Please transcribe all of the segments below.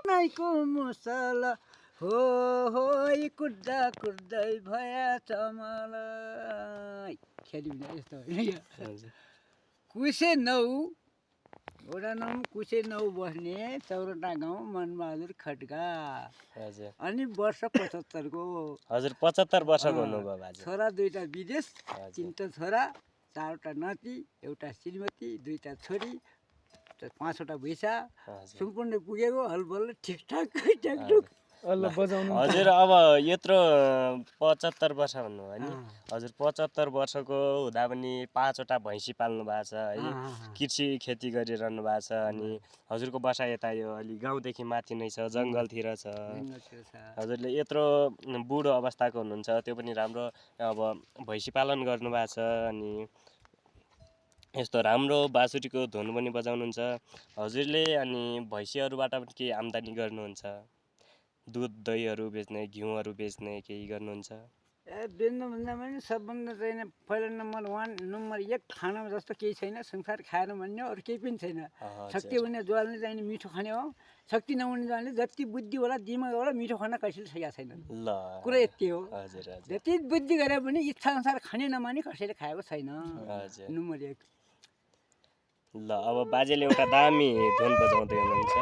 नाइको मुसल हो हो कुद्दा कुद्दै भया चमल खेली यस्तो होइन कुसे 9 वडा नम्बर कुसे 9 बस्ने चौरटा गाउँ मनबहादुर खड्का अनि वर्ष 75 को हजुर 75 वर्षको हुनुभयो बाजे छोरा 2टा विदेश 3टा छोरा 4वटा नाति एउटा श्रीमती 2टा छोरी 5वटा भैँसा सम्पूर्ण पुगेको हलबल ठिकठाक ट्याकटुक हजुर अब यत्रो 75 वर्ष भन्नुभयो नि हजुर 75 वर्षको हुँदा पनि 5वटा भैँसी पाल्नु भएको छ है कृषि खेती गरिरहनु भएको छ अनि हजुरको बसाइ यता यो अलि गाउँदेखि माथि नै छ जङ्गलतिर छ हजुरले यत्रो बुढो अवस्थाको हुनुहुन्छ त्यो पनि राम्रो अब भैँसी पालन गर्नुभएको छ अनि यस्तो राम्रो बाँसुरीको धुन पनि बजाउनुहुन्छ हजुरले अनि भैँसीहरूबाट पनि केही आम्दानी गर्नुहुन्छ दुध दहीहरू बेच्ने घिउहरू बेच्ने केही गर्नुहुन्छ बेच्नु भन्दा पनि सबभन्दा चाहिँ पहिलो नम्बर 1 नम्बर 1 खाना जस्तो केही छैन संसार खाएर भन्ने अरू केही पनि छैन शक्ति हुने ज्वालले चाहिँ मिठो खाने हो शक्ति नहुने ज्वालले जति बुद्धि होला दिमाग होला मिठो खाना कसैले सकेका छैन ल कुरा यति हो हजुर हजुर जति बुद्धि गरे पनि इच्छा अनुसार खाने नमानी कसैले खाएको छैन हजुर नम्बर 1 ल अब बाजेले एउटा दामी धुन बजाउँदै हुनुहुन्छ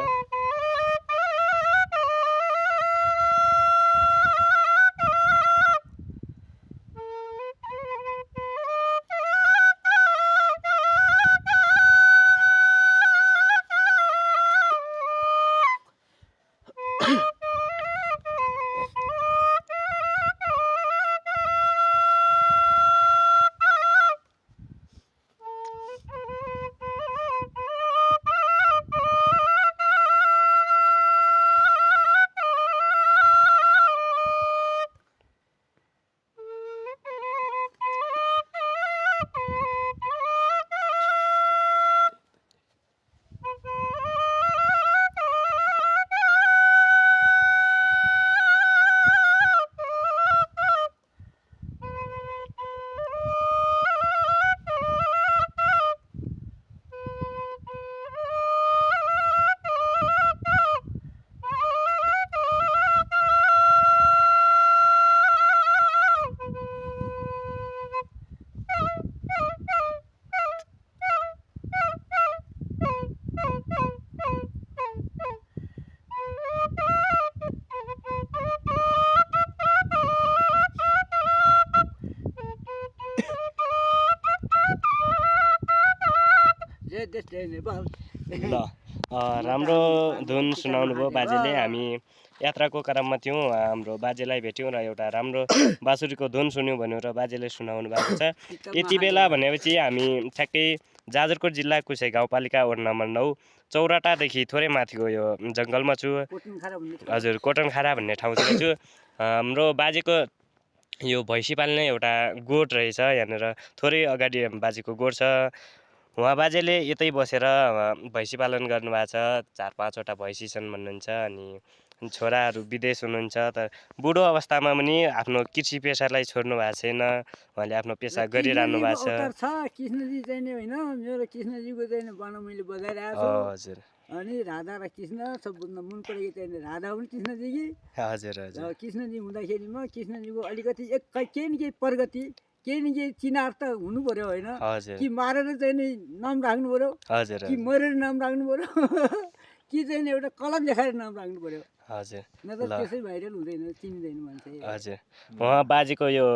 ल राम्रो धुन सुनाउनु भयो बाजेले हामी यात्राको क्रममा थियौँ हाम्रो बाजेलाई भेट्यौँ र एउटा राम्रो बाँसुरीको धुन सुन्यौँ भन्यो र बाजेले सुनाउनु भएको छ यति बेला भनेपछि हामी ठ्याक्कै जाजरकोट जिल्ला कुसे गाउँपालिका वडा नम्बर 9 चौराटादेखि थोरै माथिको यो जङ्गलमा छु हजुर कोटनखारा भन्ने ठाउँतिर छु हाम्रो बाजेको यो भैँसी पाल्ने एउटा गोठ रहेछ यहाँनिर थोरै अगाडि बाजेको गोठ छ उहाँ बाजेले यतै बसेर भैँसी पालन गर्नुभएको छ 4-5वटा भैँसी छन् भन्नुहुन्छ अनि छोराहरू विदेश हुनुहुन्छ तर बुढो अवस्थामा पनि आफ्नो कृषि पेसालाई छोड्नु भएको छैन उहाँले आफ्नो पेसा गरिरहनु भएको छ कृष्णजी चाहिँ नि होइन मेरो कृष्णजीको चाहिँ गाना मैले बजाइरहेको छु हजुर अनि राधा र कृष्ण सबभन्दा मन परेको चाहिँ राधा पनि कृष्णजी कि हजुर हजुर कृष्णजी हुँदाखेरिमा कृष्णजीको अलिकति केही न केही प्रगति केही न केही चिनार त हुनु पर्यो होइन कि मारेर चाहिँ नि नाम राख्नु पर्यो कि मरेर नाम राख्नु पर्यो कि चाहिँ नि एउटा कलम देखाएर नाम राख्नु पर्यो हजुर नत्र त्यसै भाइरल हुँदैन चिनिँदैन मान्छे हजुर उहाँ बाजेको यो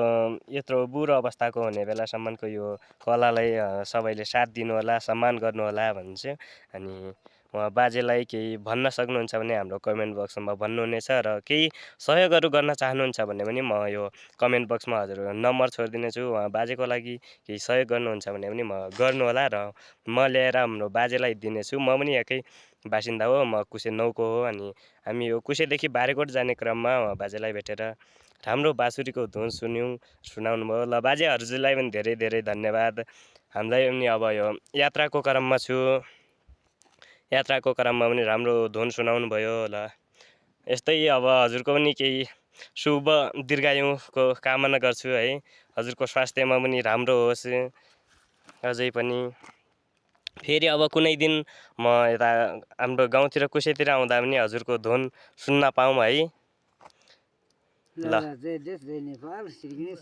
यत्रो बुढो अवस्थाको हुने बेलासम्मको यो कलालाई सबैले साथ दिनु होला सम्मान गर्नु होला भन्छु अनि उहाँ बाजेलाई केही भन्न सक्नुहुन्छ भने हाम्रो कमेन्ट बक्समा भन्नुहुनेछ र केही सहयोगहरू गर्न चाहनुहुन्छ भने पनि म यो कमेन्ट बक्समा हजुर नम्बर छोडिदिनेछु उहाँ बाजेको लागि केही सहयोग गर्नुहुन्छ भने पनि म गर्नु होला र म ल्याएर हाम्रो बाजेलाई दिनेछु म पनि यहाँकै बासिन्दा हो म कुसे 9 को हो अनि हामी यो कुसेदेखि बारेकोट जाने क्रममा बाजेलाई भेटेर राम्रो बाँसुरीको धुन सुनाउनु भयो ल बाजे हजुरलाई पनि धेरै धेरै धन्यवाद हामीलाई पनि अब यो यात्राको क्रममा छु यात्राको क्रममा पनि राम्रो धुन सुनाउनु भयो ल यस्तै अब हजुरको पनि केही शुभ दीर्घायुको कामना गर्छु है हजुरको स्वास्थ्यमा पनि राम्रो होस् अझै पनि फेरि अब कुनै दिन म यता हाम्रो गाउँतिर कसैतिर आउँदा पनि हजुरको धुन सुन्न पाऊँ है। ल ल ल जय देश जय नेपाल श्री गणेश